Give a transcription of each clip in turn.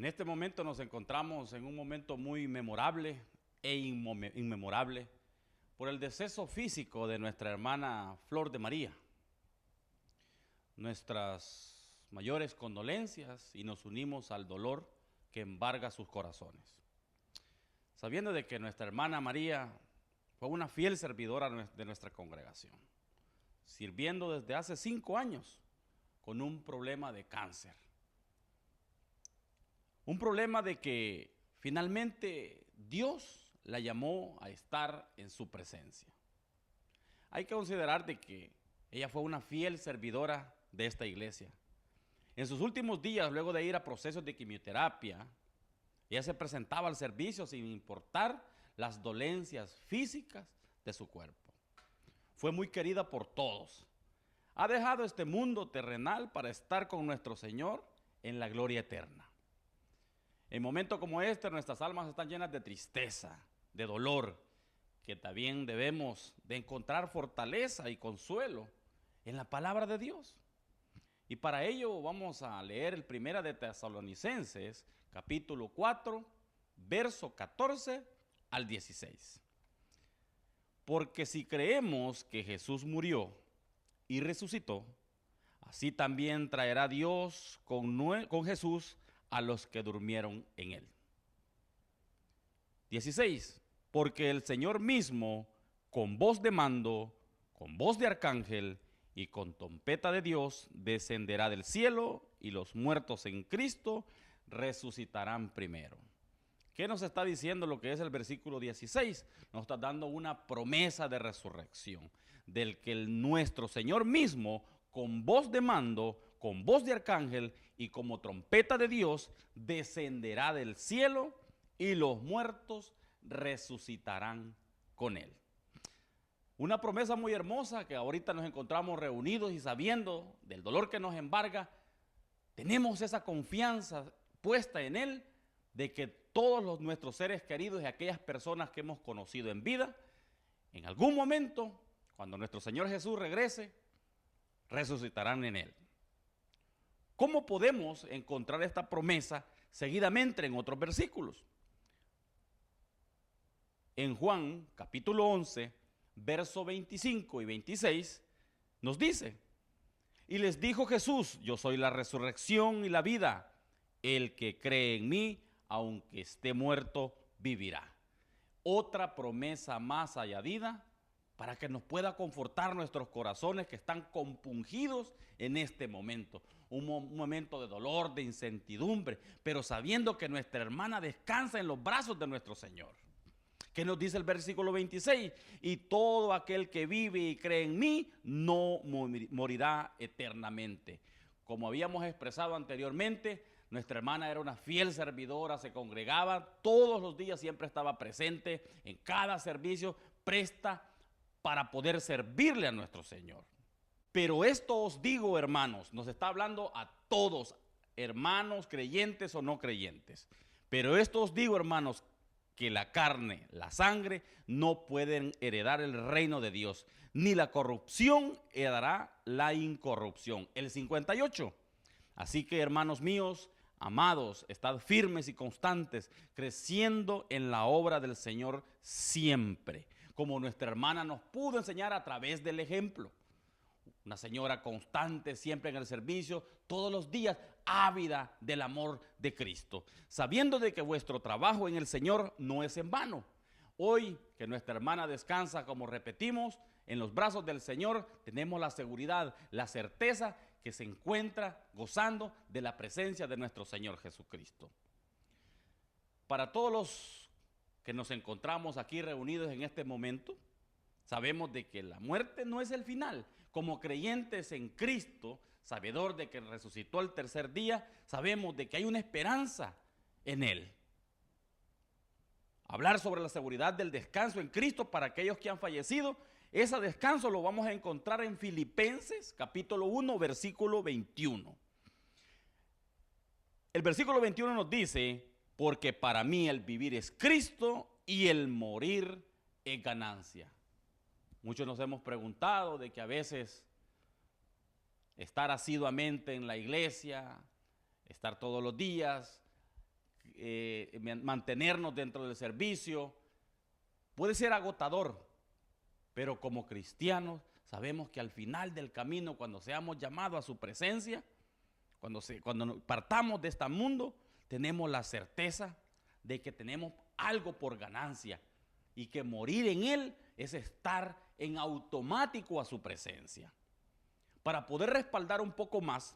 En este momento nos encontramos en un momento muy memorable e inmemorable por el deceso físico de nuestra hermana Flor de María. Nuestras mayores condolencias y nos unimos al dolor que embarga sus corazones. Sabiendo de que nuestra hermana María fue una fiel servidora de nuestra congregación, sirviendo desde hace 5 años con un problema de cáncer. Un problema de que finalmente Dios la llamó a estar en su presencia. Hay que considerar de que ella fue una fiel servidora de esta iglesia. En sus últimos días, luego de ir a procesos de quimioterapia, ella se presentaba al servicio sin importar las dolencias físicas de su cuerpo. Fue muy querida por todos. Ha dejado este mundo terrenal para estar con nuestro Señor en la gloria eterna. En momentos como este, nuestras almas están llenas de tristeza, de dolor, que también debemos de encontrar fortaleza y consuelo en la palabra de Dios. Y para ello vamos a leer el primera de Tesalonicenses, capítulo 4, verso 14 al 16. Porque si creemos que Jesús murió y resucitó, así también traerá Dios con Jesús a los que durmieron en él. 16. Porque el Señor mismo, con voz de mando, con voz de arcángel y con trompeta de Dios, descenderá del cielo y los muertos en Cristo resucitarán primero. ¿Qué nos está diciendo lo que es el versículo 16? Nos está dando una promesa de resurrección, del que nuestro Señor mismo, con voz de mando, con voz de arcángel y como trompeta de Dios, descenderá del cielo y los muertos resucitarán con él. Una promesa muy hermosa que ahorita nos encontramos reunidos y sabiendo del dolor que nos embarga, tenemos esa confianza puesta en él de que todos nuestros seres queridos y aquellas personas que hemos conocido en vida, en algún momento, cuando nuestro Señor Jesús regrese, resucitarán en él. ¿Cómo podemos encontrar esta promesa seguidamente en otros versículos? En Juan capítulo 11, verso 25 y 26, nos dice: y les dijo Jesús, yo soy la resurrección y la vida, el que cree en mí, aunque esté muerto, vivirá. Otra promesa más añadida para que nos pueda confortar nuestros corazones que están compungidos en este momento. Un momento de dolor, de incertidumbre, pero sabiendo que nuestra hermana descansa en los brazos de nuestro Señor. ¿Qué nos dice el versículo 26? Y todo aquel que vive y cree en mí no morirá eternamente. Como habíamos expresado anteriormente, nuestra hermana era una fiel servidora, se congregaba todos los días, siempre estaba presente en cada servicio, presta para poder servirle a nuestro Señor. Pero esto os digo, hermanos, nos está hablando a todos, hermanos, creyentes o no creyentes. Pero esto os digo, hermanos, que la carne, la sangre, no pueden heredar el reino de Dios, ni la corrupción heredará la incorrupción. El 58. Así que, hermanos míos, amados, estad firmes y constantes, creciendo en la obra del Señor siempre, como nuestra hermana nos pudo enseñar a través del ejemplo. Una señora constante, siempre en el servicio, todos los días, ávida del amor de Cristo, sabiendo de que vuestro trabajo en el Señor no es en vano. Hoy que nuestra hermana descansa, como repetimos, en los brazos del Señor, tenemos la seguridad, la certeza que se encuentra gozando de la presencia de nuestro Señor Jesucristo. Para todos los que nos encontramos aquí reunidos en este momento, sabemos de que la muerte no es el final. Como creyentes en Cristo, sabedor de que resucitó el tercer día, sabemos de que hay una esperanza en Él. Hablar sobre la seguridad del descanso en Cristo para aquellos que han fallecido, ese descanso lo vamos a encontrar en Filipenses capítulo 1, versículo 21. El versículo 21 nos dice: porque para mí el vivir es Cristo y el morir es ganancia. Muchos nos hemos preguntado de que a veces estar asiduamente en la iglesia, estar todos los días, mantenernos dentro del servicio. Puede ser agotador, pero como cristianos sabemos que al final del camino, cuando seamos llamados a su presencia, cuando partamos de este mundo, tenemos la certeza de que tenemos algo por ganancia y que morir en Él es estar en automático a su presencia. Para poder respaldar un poco más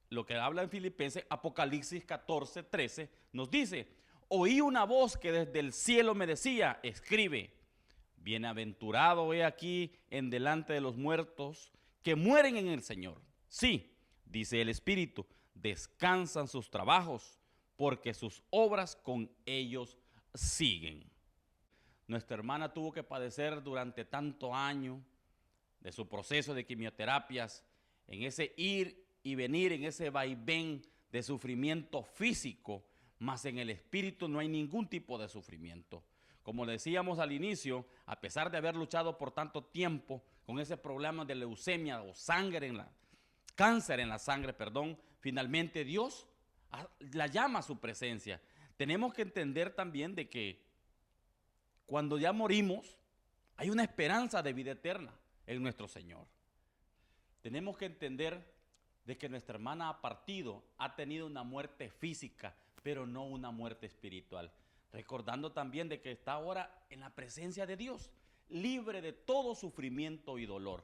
lo que habla en Filipenses, Apocalipsis 14:13 nos dice: oí una voz que desde el cielo me decía, escribe, bienaventurado he aquí en delante de los muertos que mueren en el Señor. Sí, dice el Espíritu, descansan sus trabajos, porque sus obras con ellos siguen. Nuestra hermana tuvo que padecer durante tantos años de su proceso de quimioterapias, en ese ir y venir, en ese vaivén de sufrimiento físico, mas en el espíritu no hay ningún tipo de sufrimiento. Como decíamos al inicio, a pesar de haber luchado por tanto tiempo con ese problema de leucemia o cáncer en la sangre, finalmente Dios la llama a su presencia. Tenemos que entender también de que cuando ya morimos, hay una esperanza de vida eterna en nuestro Señor. Tenemos que entender de que nuestra hermana ha partido, ha tenido una muerte física, pero no una muerte espiritual. Recordando también de que está ahora en la presencia de Dios, libre de todo sufrimiento y dolor.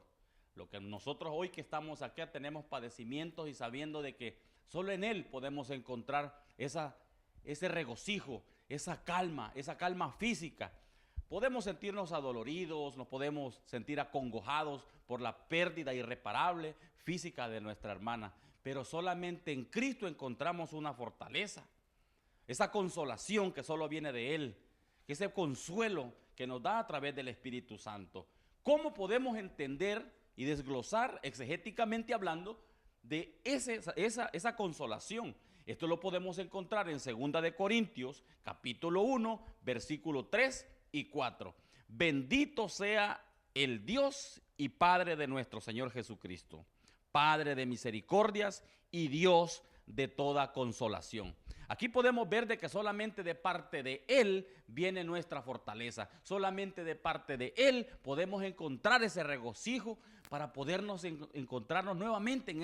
Lo que nosotros hoy que estamos aquí tenemos padecimientos y sabiendo de que solo en Él podemos encontrar ese regocijo, esa calma física. Podemos sentirnos adoloridos, nos podemos sentir acongojados por la pérdida irreparable física de nuestra hermana, pero solamente en Cristo encontramos una fortaleza, esa consolación que solo viene de Él, ese consuelo que nos da a través del Espíritu Santo. ¿Cómo podemos entender y desglosar exegéticamente hablando de esa consolación? Esto lo podemos encontrar en 2 de Corintios, capítulo 1, versículo 3 y 4. Bendito sea el Dios y Padre de nuestro Señor Jesucristo, Padre de misericordias y Dios de toda consolación. Aquí podemos ver de que solamente de parte de Él viene nuestra fortaleza. Solamente de parte de Él podemos encontrar ese regocijo para podernos encontrarnos nuevamente en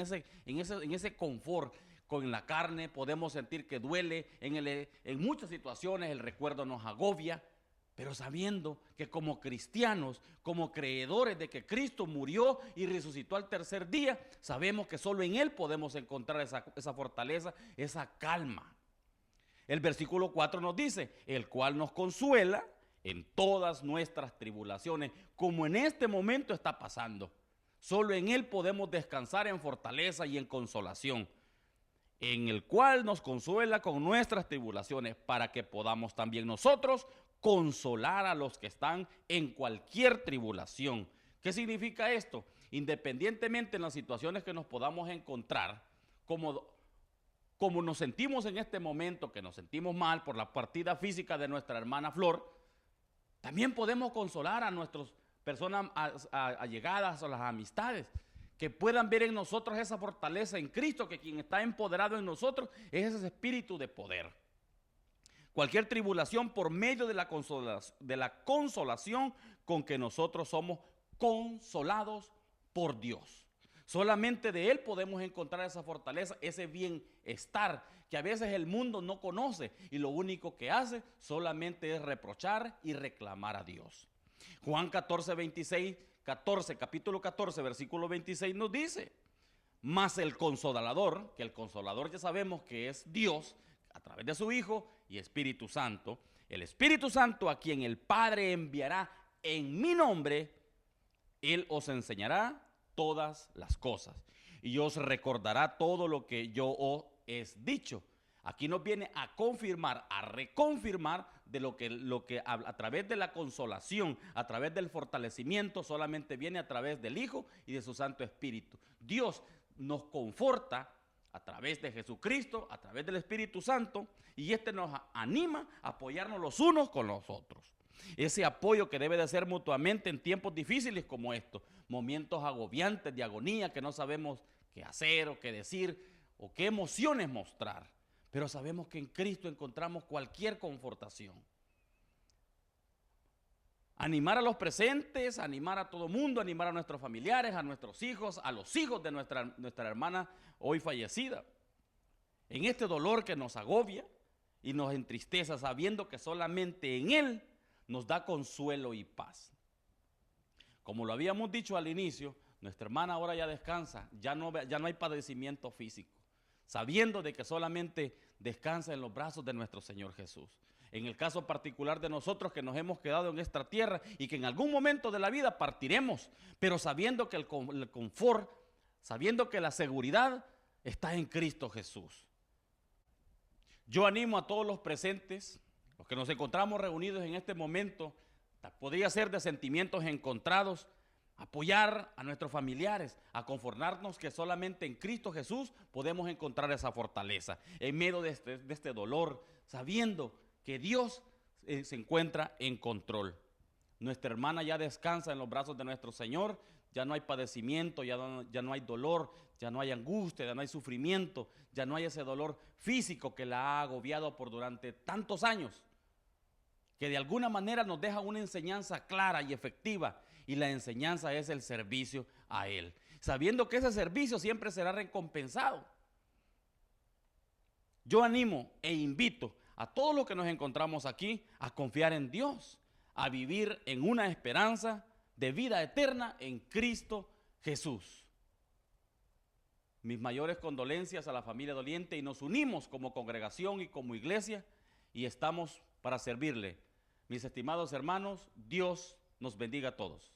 ese confort. Con la carne podemos sentir que duele, en muchas situaciones el recuerdo nos agobia, pero sabiendo que como cristianos, como creedores de que Cristo murió y resucitó al tercer día, sabemos que solo en Él podemos encontrar esa fortaleza, esa calma. El versículo 4 nos dice, el cual nos consuela en todas nuestras tribulaciones, como en este momento está pasando. Solo en Él podemos descansar en fortaleza y en consolación, en el cual nos consuela con nuestras tribulaciones, para que podamos también nosotros consolar a los que están en cualquier tribulación. ¿Qué significa esto? Independientemente en las situaciones que nos podamos encontrar, como nos sentimos en este momento, que nos sentimos mal por la partida física de nuestra hermana Flor, también podemos consolar a nuestras personas allegadas o las amistades, que puedan ver en nosotros esa fortaleza en Cristo, que quien está empoderado en nosotros es ese espíritu de poder. Cualquier tribulación por medio de la consolación con que nosotros somos consolados por Dios. Solamente de Él podemos encontrar esa fortaleza, ese bienestar que a veces el mundo no conoce y lo único que hace solamente es reprochar y reclamar a Dios. Juan 14, capítulo 14, versículo 26 nos dice, mas el Consolador, que el Consolador ya sabemos que es Dios, a través de su Hijo y Espíritu Santo, el Espíritu Santo a quien el Padre enviará en mi nombre, Él os enseñará todas las cosas y os recordará todo lo que yo os he dicho. Aquí nos viene a confirmar, a reconfirmar de lo que a través de la consolación, a través del fortalecimiento, solamente viene a través del Hijo y de su Santo Espíritu. Dios nos conforta a través de Jesucristo, a través del Espíritu Santo, y nos anima a apoyarnos los unos con los otros. Ese apoyo que debe de ser mutuamente en tiempos difíciles como estos, momentos agobiantes de agonía que no sabemos qué hacer o qué decir o qué emociones mostrar. pero sabemos que en Cristo encontramos cualquier confortación. Animar a los presentes, animar a todo mundo, animar a nuestros familiares, a nuestros hijos, a los hijos de nuestra hermana hoy fallecida. En este dolor que nos agobia y nos entristece, sabiendo que solamente en Él nos da consuelo y paz. Como lo habíamos dicho al inicio, nuestra hermana ahora ya descansa, ya no hay padecimiento físico, sabiendo de que solamente descansa en los brazos de nuestro Señor Jesús. En el caso particular de nosotros que nos hemos quedado en esta tierra y que en algún momento de la vida partiremos, pero sabiendo que el confort, sabiendo que la seguridad está en Cristo Jesús. Yo animo a todos los presentes, los que nos encontramos reunidos en este momento, podría ser de sentimientos encontrados, apoyar a nuestros familiares, a conformarnos que solamente en Cristo Jesús podemos encontrar esa fortaleza, en medio de este dolor, sabiendo que Dios se encuentra en control. Nuestra hermana ya descansa en los brazos de nuestro Señor, ya no hay padecimiento, ya no hay dolor, ya no hay angustia, ya no hay sufrimiento, ya no hay ese dolor físico que la ha agobiado por durante tantos años, que de alguna manera nos deja una enseñanza clara y efectiva, y la enseñanza es el servicio a Él, sabiendo que ese servicio siempre será recompensado. Yo animo e invito a todos los que nos encontramos aquí a confiar en Dios, a vivir en una esperanza de vida eterna en Cristo Jesús. Mis mayores condolencias a la familia doliente, y nos unimos como congregación y como iglesia y estamos para servirle. Mis estimados hermanos, Dios nos bendiga a todos.